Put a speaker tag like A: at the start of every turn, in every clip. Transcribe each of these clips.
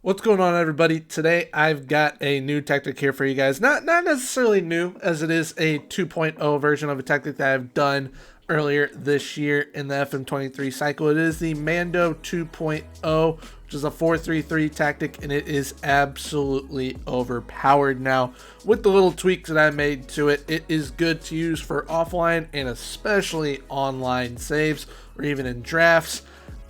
A: What's going on, everybody? Today I've got a new tactic here for you guys. Not necessarily new, as it is a 2.0 version of a tactic that I've done earlier this year in the FM23 cycle. It is the Mando 2.0, which is a 4-3-3 tactic, and it is absolutely overpowered now. With the little tweaks that I made to it, it is good to use for offline and especially online saves or even in drafts.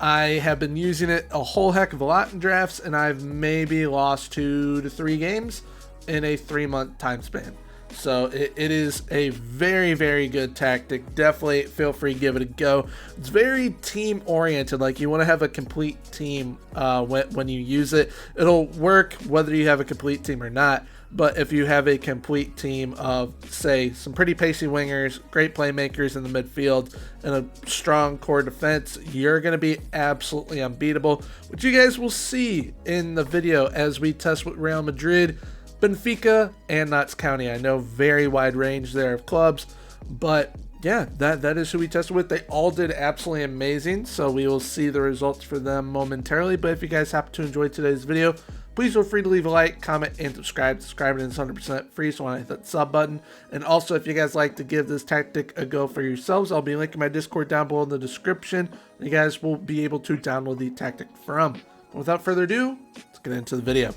A: I have been using it a whole heck of a lot in drafts, and I've maybe lost 2 to 3 games in a 3-month time span. So it is a very, very good tactic. Definitely feel free to give it a go. It's very team oriented. Like, you want to have a complete team when you use it. It'll work whether you have a complete team or not. But if you have a complete team of, say, some pretty pacey wingers, great playmakers in the midfield, and a strong core defense, you're going to be absolutely unbeatable, which you guys will see in the video as we test with Real Madrid, Benfica, and Notts County. I know very wide range there of clubs, but yeah, that is who we tested with. They all did absolutely amazing, so we will see the results for them momentarily. But if you guys happen to enjoy today's video, please feel free to leave a like, comment, and subscribe. Subscribing is 100% free, so I hit that sub button. And also, if you guys like to give this tactic a go for yourselves, I'll be linking my Discord down below in the description. You guys will be able to download the tactic from. But without further ado, let's get into the video.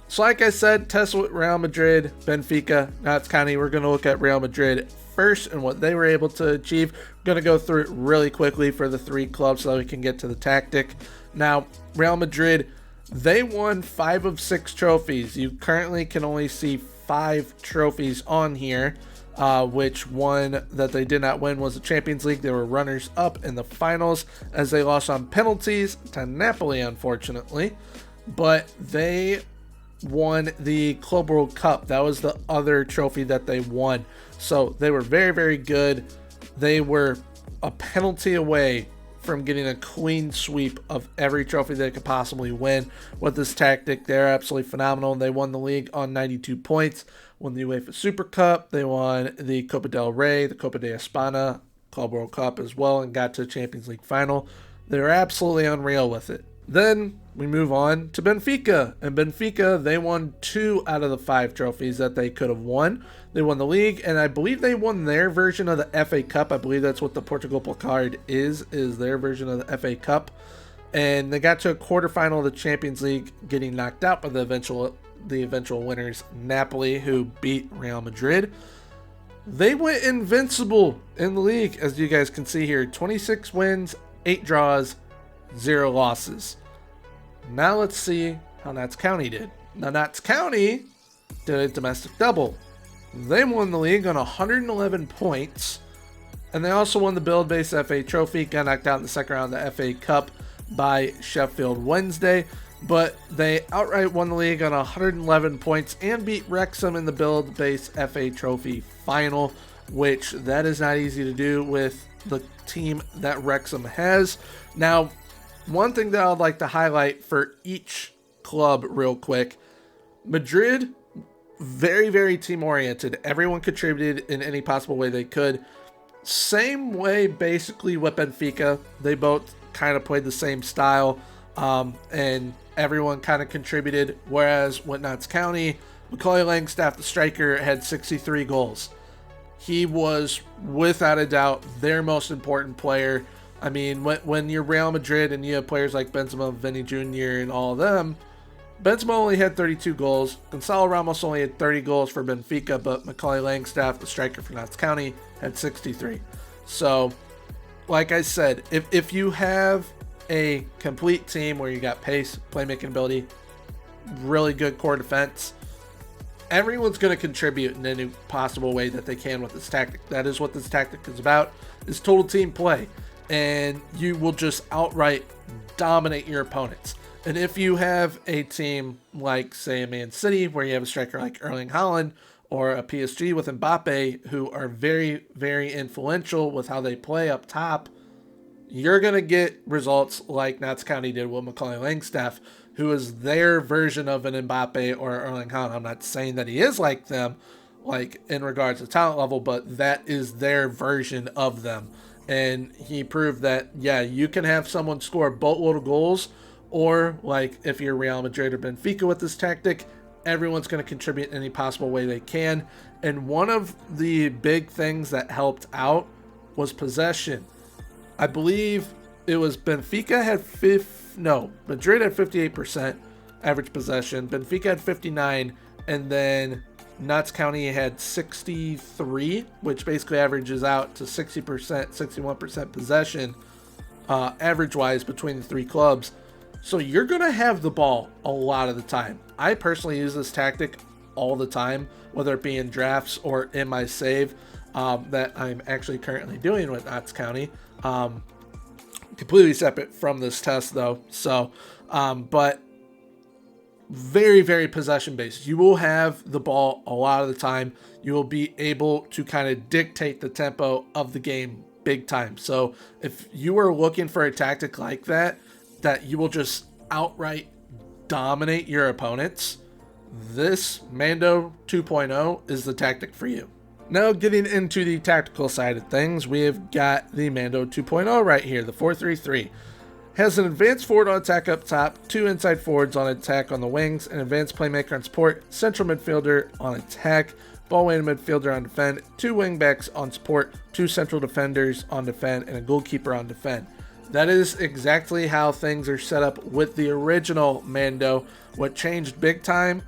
A: So like I said, test with Real Madrid, Benfica, Notts County. We're going to look at Real Madrid first and what they were able to achieve. We're going to go through it really quickly for the 3 clubs so that we can get to the tactic. Now, Real Madrid, they won 5 of 6 trophies. You currently can only see 5 trophies on here, which one that they did not win was the Champions League. They were runners up in the finals as they lost on penalties to Napoli, unfortunately. But they won the Club World Cup. That was the other trophy that they won. So they were very, very good. They were a penalty away from getting a clean sweep of every trophy they could possibly win with this tactic. They're absolutely phenomenal. They won the league on 92 points, won the UEFA Super Cup, they won the Copa del Rey, the Copa de España, Club World Cup as well, and got to the Champions League final. They were absolutely unreal with it. Then we move on to Benfica, and Benfica, they won 2 out of the 5 trophies that they could have won. They won the league, and I believe they won their version of the FA Cup. I believe that's what the Portugal Placard is their version of the FA Cup. And they got to a quarterfinal of the Champions League, getting knocked out by the eventual winners, Napoli, who beat Real Madrid. They went invincible in the league, as you guys can see here. 26 wins, 8 draws, 0 losses. Now let's see how Notts County did. Now, Notts County did a domestic double. They won the league on 111 points, and they also won the Build-Based FA Trophy, got knocked out in the second round of the FA Cup by Sheffield Wednesday, but they outright won the league on 111 points and beat Wrexham in the Build-Based FA Trophy final, which that is not easy to do with the team that Wrexham has. Now, one thing that I'd like to highlight for each club real quick, Madrid, very, very team-oriented. Everyone contributed in any possible way they could. Same way, basically, with Benfica. They both kind of played the same style, and everyone kind of contributed, whereas with Notts County, Macaulay Langstaff, the striker, had 63 goals. He was, without a doubt, their most important player. I mean, when you're Real Madrid and you have players like Benzema, Vinny Jr., and all of them, Benzema only had 32 goals. Gonzalo Ramos only had 30 goals for Benfica, but Macaulay Langstaff, the striker for Notts County, had 63. So, like I said, if you have a complete team where you got pace, playmaking ability, really good core defense, everyone's going to contribute in any possible way that they can with this tactic. That is what this tactic is about, is total team play. And you will just outright dominate your opponents. And if you have a team like, say, a Man City, where you have a striker like Erling Haaland, or a PSG with Mbappe, who are very, very influential with how they play up top, you're going to get results like Notts County did with Macaulay Langstaff, who is their version of an Mbappe or Erling Haaland. I'm not saying that he is like them, like in regards to talent level, but that is their version of them. And he proved that, yeah, you can have someone score a boatload of goals Or like if you're Real Madrid or Benfica with this tactic, everyone's going to contribute in any possible way they can. And one of the big things that helped out was possession. I believe it was Benfica had Madrid had 58% average possession. Benfica had 59, and then Notts County had 63, which basically averages out to 60%, 61% possession average-wise between the three clubs. So you're going to have the ball a lot of the time. I personally use this tactic all the time, whether it be in drafts or in my save that I'm actually currently doing with Notts County. Completely separate from this test, though. So, but very, very possession based. You will have the ball a lot of the time. You will be able to kind of dictate the tempo of the game big time. So if you are looking for a tactic like that you will just outright dominate your opponents, this Mando 2.0 is the tactic for you. Now getting into the tactical side of things, we have got the Mando 2.0 right here, the 4-3-3. Has an advanced forward on attack up top, 2 inside forwards on attack on the wings, an advanced playmaker on support, central midfielder on attack, ball-weighted midfielder on defend, 2 wingbacks on support, 2 central defenders on defend, and a goalkeeper on defend. That is exactly how things are set up with the original Mando. What changed big time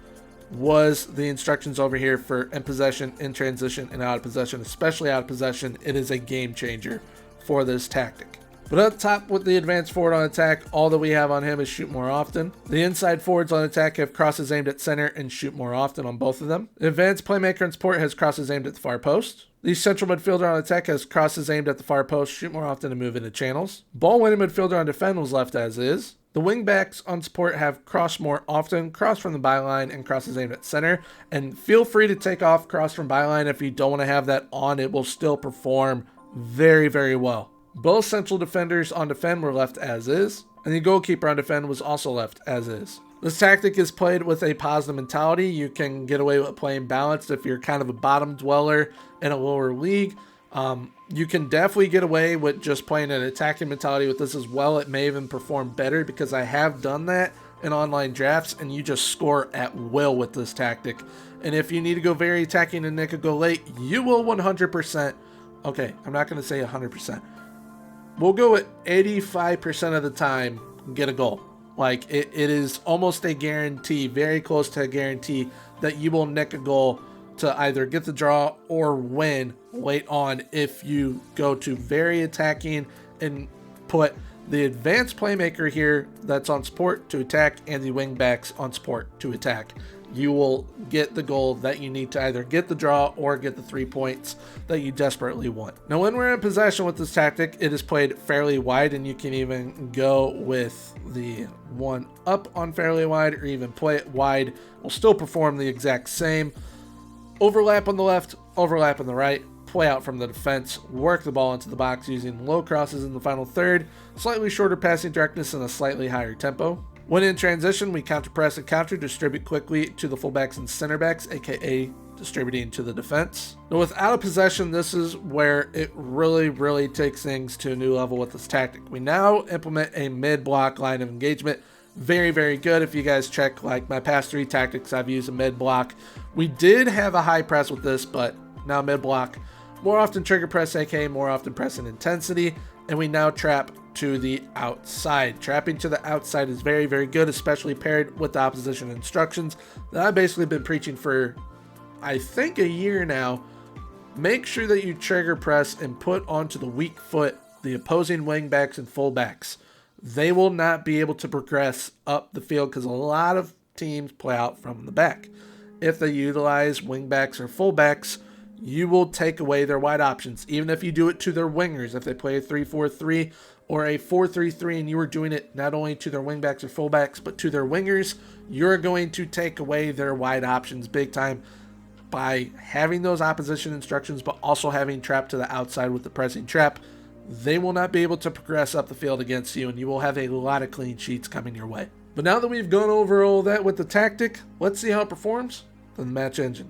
A: was the instructions over here for in possession, in transition, and out of possession, especially out of possession. It is a game changer for this tactic. But up top with the advanced forward on attack, all that we have on him is shoot more often. The inside forwards on attack have crosses aimed at center and shoot more often on both of them. The advanced playmaker and support has crosses aimed at the far post. The central midfielder on attack has crosses aimed at the far post, shoot more often, and move into channels. Ball-winning midfielder on defend was left as is. The wingbacks on support have cross more often, cross from the byline, and crosses aimed at center. And feel free to take off cross from byline if you don't want to have that on. It will still perform very, very well. Both central defenders on defend were left as is, and the goalkeeper on defend was also left as is. This tactic is played with a positive mentality. You can get away with playing balanced if you're kind of a bottom dweller in a lower league. You can definitely get away with just playing an attacking mentality with this as well. It may even perform better because I have done that in online drafts, and you just score at will with this tactic. And if you need to go very attacking and nick a goal late, you will 100%. Okay, I'm not going to say 100%. We'll go with 85% of the time get a goal. Like it is almost a guarantee, very close to a guarantee, that you will nick a goal to either get the draw or win late on if you go to very attacking and put the advanced playmaker here that's on support to attack and the wing backs on support to attack. You will get the goal that you need to either get the draw or get the 3 points that you desperately want. Now, when we're in possession with this tactic, it is played fairly wide, and you can even go with the one up on fairly wide or even play it wide. Will still perform the exact same. Overlap on the left, overlap on the right, play out from the defense, work the ball into the box using low crosses in the final third, slightly shorter passing directness and a slightly higher tempo. When in transition, we counter press and counter, distribute quickly to the fullbacks and center backs, aka distributing to the defense. Now, with out of possession, this is where it really takes things to a new level with this tactic. We now implement a mid-block line of engagement. Very good. If you guys check like my past 3 tactics, I've used a mid-block. We did have a high press with this, but now mid-block. More often trigger press, aka more often press and intensity, and we now trap to the outside. Trapping to the outside is very good, especially paired with the opposition instructions that I've basically been preaching for, I think, a year now. Make sure that you trigger press and put onto the weak foot the opposing wingbacks and fullbacks. They will not be able to progress up the field because a lot of teams play out from the back. If they utilize wingbacks or fullbacks, you will take away their wide options, even if you do it to their wingers. If they play a 3-4-3 or a 4-3-3 and you are doing it not only to their wingbacks or fullbacks, but to their wingers, you're going to take away their wide options big time by having those opposition instructions, but also having trap to the outside with the pressing trap. They will not be able to progress up the field against you, and you will have a lot of clean sheets coming your way. But now that we've gone over all that with the tactic, let's see how it performs on the match engine.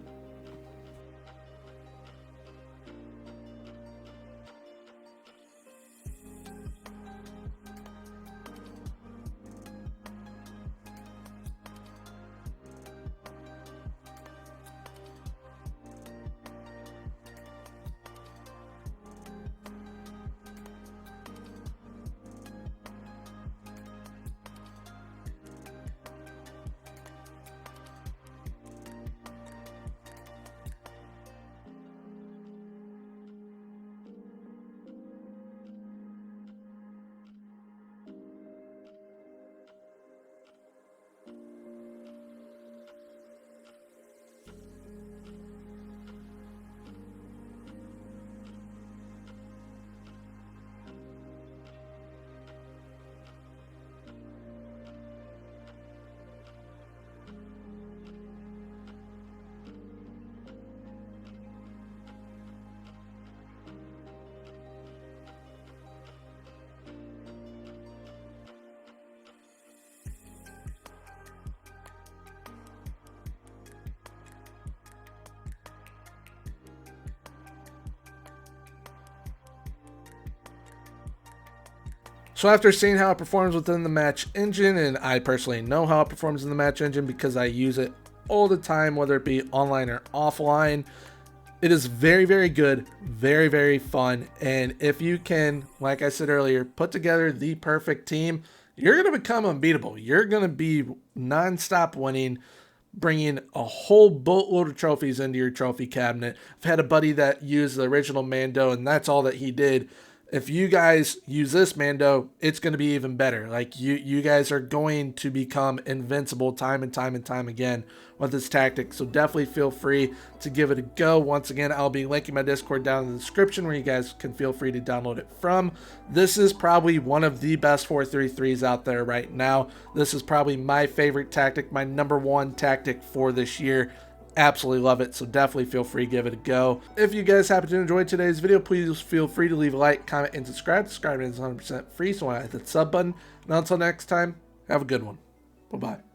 A: So after seeing how it performs within the match engine, and I personally know how it performs in the match engine because I use it all the time, whether it be online or offline, it is very, very good, very, very fun. And if you can, like I said earlier, put together the perfect team, you're going to become unbeatable. You're going to be non-stop winning, bringing a whole boatload of trophies into your trophy cabinet. I've had a buddy that used the original Mando, and that's all that he did. If you guys use this Mando, it's going to be even better. Like, you guys are going to become invincible time and time and time again with this tactic. So definitely feel free to give it a go. Once again, I'll be linking my Discord down in the description where you guys can feel free to download it from. This is probably one of the best 4-3-3s out there right now. This is probably my favorite tactic, my #1 tactic for this year. Absolutely love it, so definitely feel free to give it a go. If you guys happen to enjoy today's video, please feel free to leave a like, comment, and subscribe. Subscribing is 100% free, so why not hit that sub button. And until next time, have a good one. Bye-bye.